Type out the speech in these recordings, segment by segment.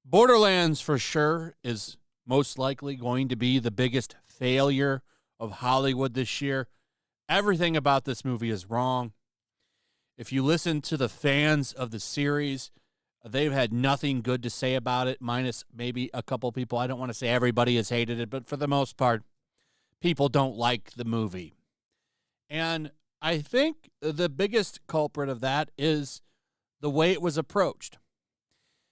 Borderlands for sure is most likely going to be the biggest failure of Hollywood this year. Everything about this movie is wrong. If you listen to the fans of the series, they've had nothing good to say about it, minus maybe a couple people. I don't want to say everybody has hated it, but for the most part, people don't like the movie. And I think the biggest culprit of that is the way it was approached.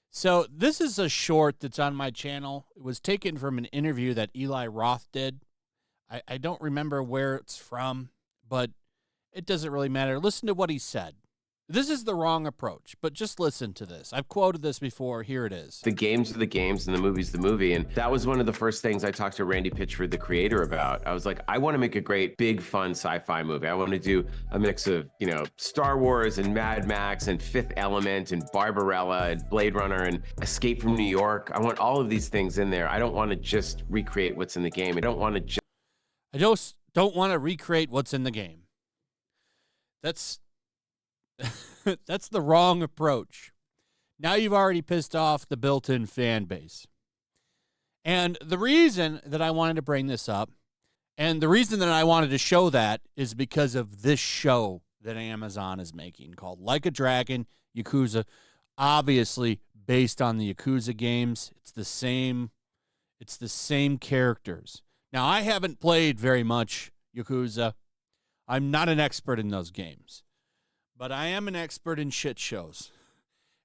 So this is a short that's on my channel. It was taken from an interview that Eli Roth did. I don't remember where it's from, but it doesn't really matter. Listen to what he said. This is the wrong approach, but just listen to this. I've quoted this before. Here it is. The games are the games and the movie's the movie. And that was one of the first things I talked to Randy Pitchford, the creator, about. I was like, I want to make a great, big, fun sci-fi movie. I want to do a mix of, Star Wars and Mad Max and Fifth Element and Barbarella and Blade Runner and Escape from New York. I want all of these things in there. I don't want to just recreate what's in the game. I just don't want to recreate what's in the game. That's the wrong approach. Now you've already pissed off the built-in fan base. And the reason that I wanted to bring this up, and the reason that I wanted to show that, is because of this show that Amazon is making called Like a Dragon, Yakuza, obviously based on the Yakuza games. It's the same characters. Now, I haven't played very much Yakuza. I'm not an expert in those games. But I am an expert in shit shows.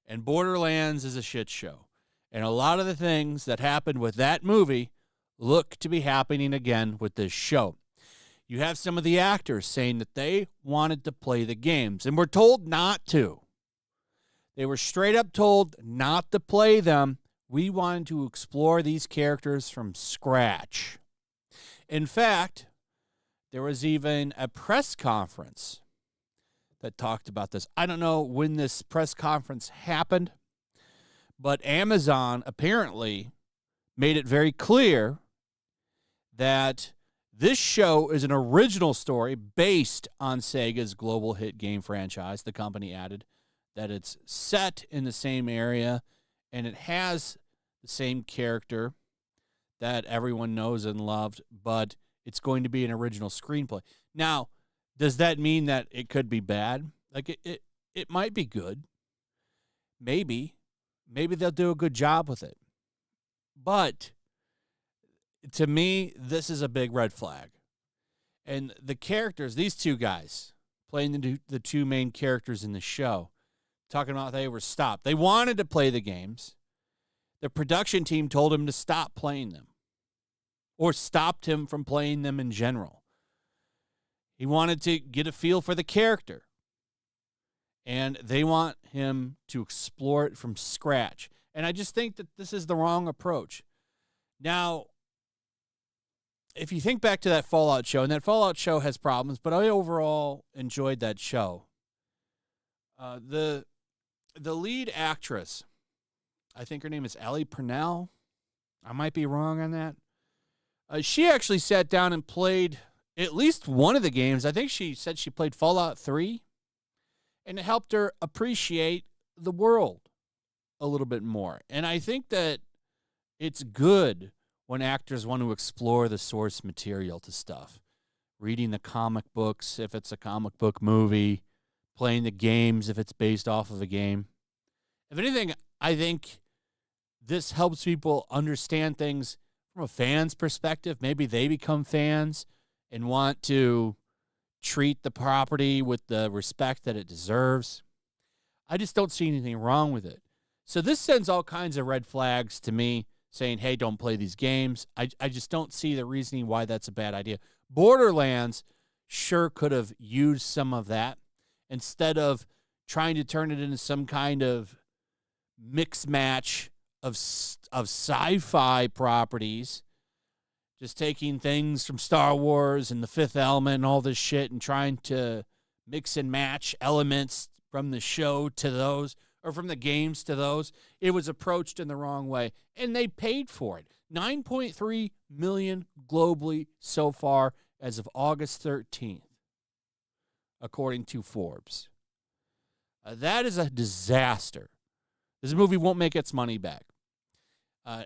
And Borderlands is a shit show. And a lot of the things that happened with that movie look to be happening again with this show. You have some of the actors saying that they wanted to play the games and were told not to. They were straight up told not to play them. We wanted to explore these characters from scratch. In fact, there was even a press conference that talked about this. I don't know when this press conference happened, but Amazon apparently made it very clear that this show is an original story based on Sega's global hit game franchise. The company added that it's set in the same area and it has the same character that everyone knows and loved, but it's going to be an original screenplay. Now, does that mean that it could be bad? Like, it might be good. Maybe. Maybe they'll do a good job with it. But to me, this is a big red flag. And the characters, these two guys playing the two main characters in the show, talking about they were stopped. They wanted to play the games. The production team told him to stop playing them, or stopped him from playing them in general. He wanted to get a feel for the character, and they want him to explore it from scratch. And I just think that this is the wrong approach. Now, if you think back to that Fallout show, and that Fallout show has problems, but I overall enjoyed that show. The lead actress, I think her name is Ellie Purnell. I might be wrong on that. She actually sat down and played at least one of the games. I think she said she played Fallout 3, and it helped her appreciate the world a little bit more. And I think that it's good when actors want to explore the source material to stuff. Reading the comic books, if it's a comic book movie, playing the games, if it's based off of a game. If anything, I think this helps people understand things from a fan's perspective. Maybe they become fans and want to treat the property with the respect that it deserves. I just don't see anything wrong with it. So this sends all kinds of red flags to me saying, hey, don't play these games. I just don't see the reasoning why that's a bad idea. Borderlands sure could have used some of that instead of trying to turn it into some kind of mix match of sci-fi properties, just taking things from Star Wars and the Fifth Element and all this shit and trying to mix and match elements from the show to those, or from the games to those. It was approached in the wrong way, and they paid for it. $9.3 million globally so far as of August 13th. according to Forbes. That is a disaster. This movie won't make its money back.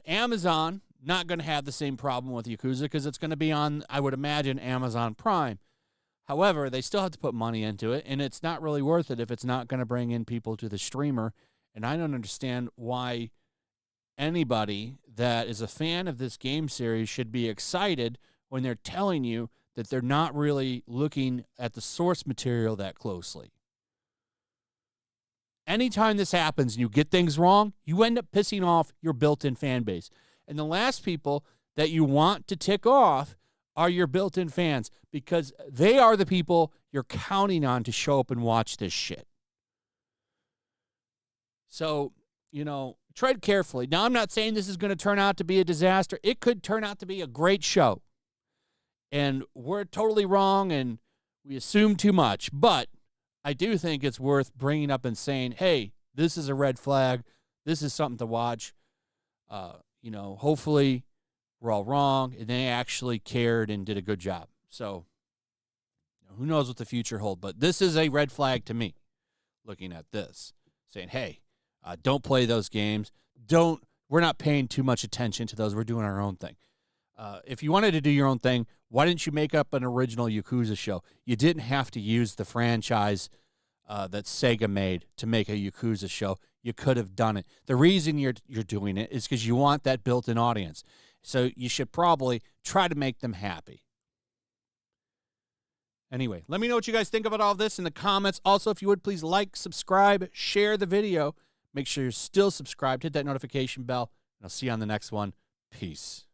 Amazon, not going to have the same problem with Yakuza because it's going to be on, I would imagine, Amazon Prime. However, they still have to put money into it, and it's not really worth it if it's not going to bring in people to the streamer. And I don't understand why anybody that is a fan of this game series should be excited when they're telling you that they're not really looking at the source material that closely. Anytime this happens and you get things wrong, you end up pissing off your built-in fan base. And the last people that you want to tick off are your built-in fans because they are the people you're counting on to show up and watch this shit. So, tread carefully. Now, I'm not saying this is going to turn out to be a disaster. It could turn out to be a great show. And we're totally wrong and we assume too much. But I do think it's worth bringing up and saying, hey, this is a red flag. This is something to watch. Hopefully we're all wrong and they actually cared and did a good job. So who knows what the future holds. But this is a red flag to me looking at this, saying, hey, don't play those games. We're not paying too much attention to those. We're doing our own thing. If you wanted to do your own thing, why didn't you make up an original Yakuza show? You didn't have to use the franchise that Sega made to make a Yakuza show. You could have done it. The reason you're doing it is because you want that built-in audience. So you should probably try to make them happy. Anyway, let me know what you guys think about all of this in the comments. Also, if you would, please like, subscribe, share the video. Make sure you're still subscribed. Hit that notification bell, and I'll see you on the next one. Peace.